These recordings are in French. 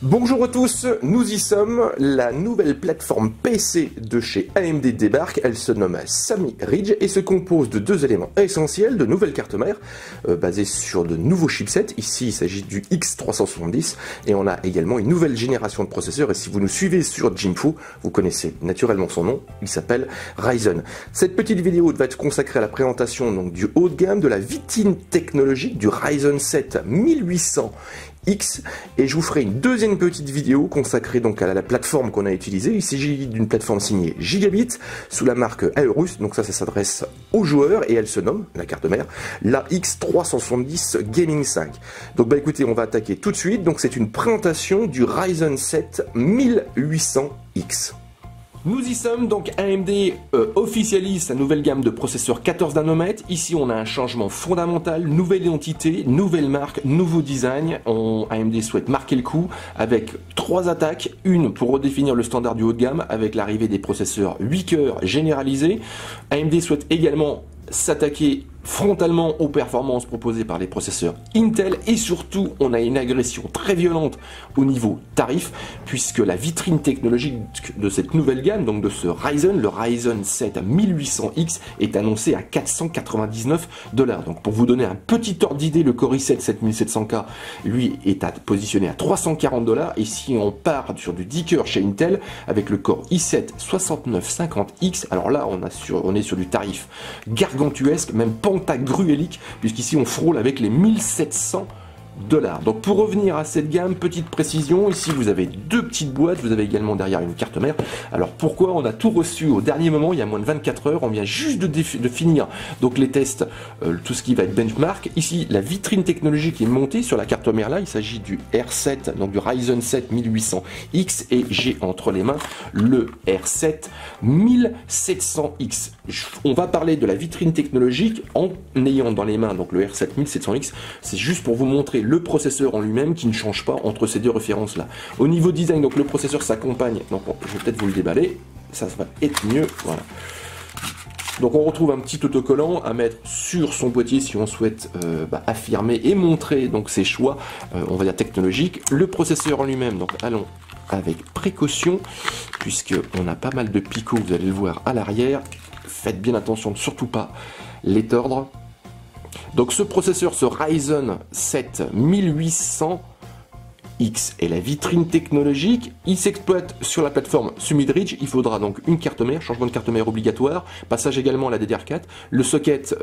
Bonjour à tous, nous y sommes, la nouvelle plateforme PC de chez AMD débarque, elle se nomme Sammy Ridge et se compose de deux éléments essentiels, de nouvelles cartes mères basées sur de nouveaux chipsets, ici il s'agit du X370 et on a également une nouvelle génération de processeurs et si vous nous suivez sur Jinfu, vous connaissez naturellement son nom, il s'appelle Ryzen. Cette petite vidéo va être consacrée à la présentation donc, du haut de gamme, de la vitrine technologique du Ryzen 7 1800X et je vous ferai une deuxième petite vidéo consacrée donc à la plateforme qu'on a utilisée. Il s'agit d'une plateforme signée Gigabit sous la marque Aorus, donc ça s'adresse aux joueurs et elle se nomme, la carte mère, la X370 Gaming 5. Donc bah écoutez, on va attaquer tout de suite, donc c'est une présentation du Ryzen 7 1800X. Nous y sommes, donc AMD officialise sa nouvelle gamme de processeurs 14 nanomètres. Ici on a un changement fondamental, nouvelle identité, nouvelle marque, nouveau design. AMD souhaite marquer le coup avec trois attaques. Une pour redéfinir le standard du haut de gamme avec l'arrivée des processeurs 8 cœurs généralisés. AMD souhaite également s'attaquer frontalement aux performances proposées par les processeurs Intel et surtout on a une agression très violente au niveau tarif puisque la vitrine technologique de cette nouvelle gamme, donc de ce Ryzen, le Ryzen 7 1800X est annoncé à 499 $. Donc pour vous donner un petit ordre d'idée, le Core i7 7700K lui est positionné à 340 $, et si on part sur du 10 cœurs chez Intel avec le Core i7 6950X, alors là on est sur du tarif gargantuesque, même pantagruélique, puisqu'ici on frôle avec les 1700 $. Donc pour revenir à cette gamme, petite précision, ici vous avez deux petites boîtes, vous avez également derrière une carte mère. Alors pourquoi on a tout reçu au dernier moment, il y a moins de 24 heures, on vient juste de finir donc les tests, tout ce qui va être benchmark. Ici la vitrine technologique est montée sur la carte mère là, il s'agit du R7, donc du Ryzen 7 1800X et j'ai entre les mains le R7 1700X. On va parler de la vitrine technologique en ayant dans les mains donc le R7 1700X, c'est juste pour vous montrer le processeur en lui-même qui ne change pas entre ces deux références là. Au niveau design, donc le processeur s'accompagne, donc je vais peut-être vous le déballer, ça va être mieux, voilà. Donc on retrouve un petit autocollant à mettre sur son boîtier si on souhaite affirmer et montrer donc ses choix, on va dire technologiques. Le processeur en lui-même, donc allons avec précaution puisque on a pas mal de picots, vous allez le voir à l'arrière. Faites bien attention de surtout pas les tordre. Donc ce processeur, ce Ryzen 7 1800X est la vitrine technologique. Il s'exploite sur la plateforme Sammy Ridge. Il faudra donc une carte mère, changement de carte mère obligatoire, passage également à la DDR4. Le socket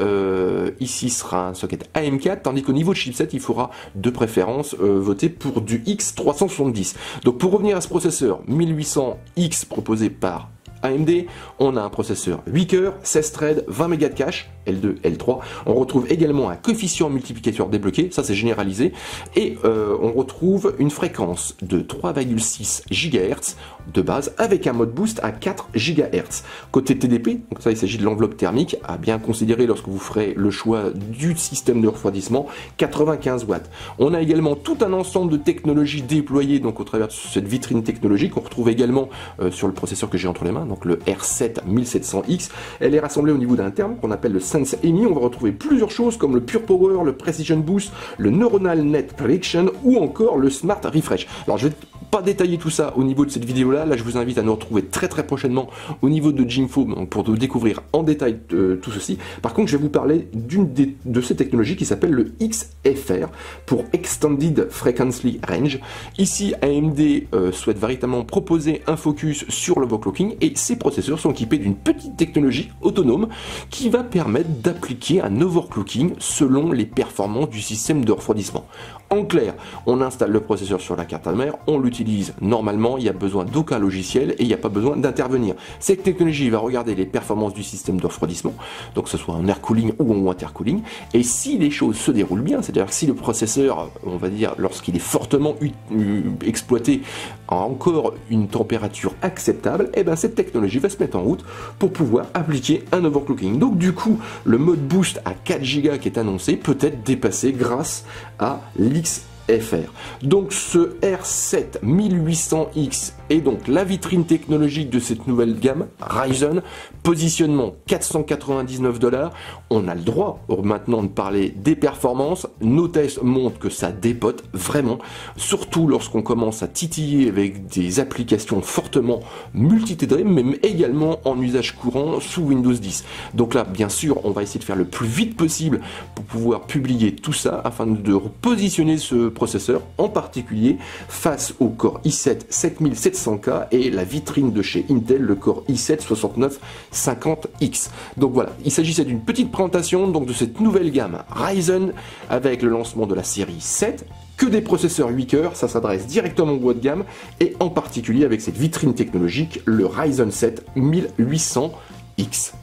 ici sera un socket AM4, tandis qu'au niveau de chipset, il faudra de préférence voter pour du X370. Donc pour revenir à ce processeur 1800X proposé par AMD, on a un processeur 8 cœurs, 16 threads, 20 mégas de cache, L2, L3. On retrouve également un coefficient multiplicateur débloqué, ça c'est généralisé. Et on retrouve une fréquence de 3,6 GHz de base avec un mode boost à 4 GHz. Côté TDP, donc ça il s'agit de l'enveloppe thermique, à bien considérer lorsque vous ferez le choix du système de refroidissement, 95 watts. On a également tout un ensemble de technologies déployées donc au travers de cette vitrine technologique. On retrouve également sur le processeur que j'ai entre les mains, donc le R7 1700X. Elle est rassemblée au niveau d'un terme qu'on appelle le Sense EMI. On va retrouver plusieurs choses comme le Pure Power, le Precision Boost, le Neuronal Net Prediction ou encore le Smart Refresh. Alors je vais pas détailler tout ça au niveau de cette vidéo là, je vous invite à nous retrouver très prochainement au niveau de Jinfu pour découvrir en détail tout ceci. Par contre je vais vous parler de ces technologies qui s'appelle le XFR pour Extended Frequency Range. Ici AMD souhaite véritablement proposer un focus sur l'overclocking et ces processeurs sont équipés d'une petite technologie autonome qui va permettre d'appliquer un overclocking selon les performances du système de refroidissement. En clair, on installe le processeur sur la carte mère, on l'utilise normalement, il n'y a besoin d'aucun logiciel et il n'y a pas besoin d'intervenir. Cette technologie va regarder les performances du système de refroidissement, donc que ce soit en air cooling ou en water cooling, et si les choses se déroulent bien, c'est-à-dire si le processeur, on va dire, lorsqu'il est fortement exploité, a encore une température acceptable, et bien cette technologie va se mettre en route pour pouvoir appliquer un overclocking. Donc du coup, le mode boost à 4 Go qui est annoncé peut être dépassé grâce à l'XFR. Donc ce R7 1800X Et donc la vitrine technologique de cette nouvelle gamme Ryzen, positionnement 499 $. On a le droit maintenant de parler des performances. Nos tests montrent que ça dépote vraiment, surtout lorsqu'on commence à titiller avec des applications fortement multithreadées, mais également en usage courant sous Windows 10. Donc là, bien sûr, on va essayer de faire le plus vite possible pour pouvoir publier tout ça afin de positionner ce processeur, en particulier face au Core i7 7700K et la vitrine de chez Intel, le Core i7 6950X. Donc voilà, il s'agissait d'une petite présentation donc de cette nouvelle gamme Ryzen avec le lancement de la série 7, que des processeurs 8 cœurs, ça s'adresse directement au haut de gamme, et en particulier avec cette vitrine technologique, le Ryzen 7 1800X.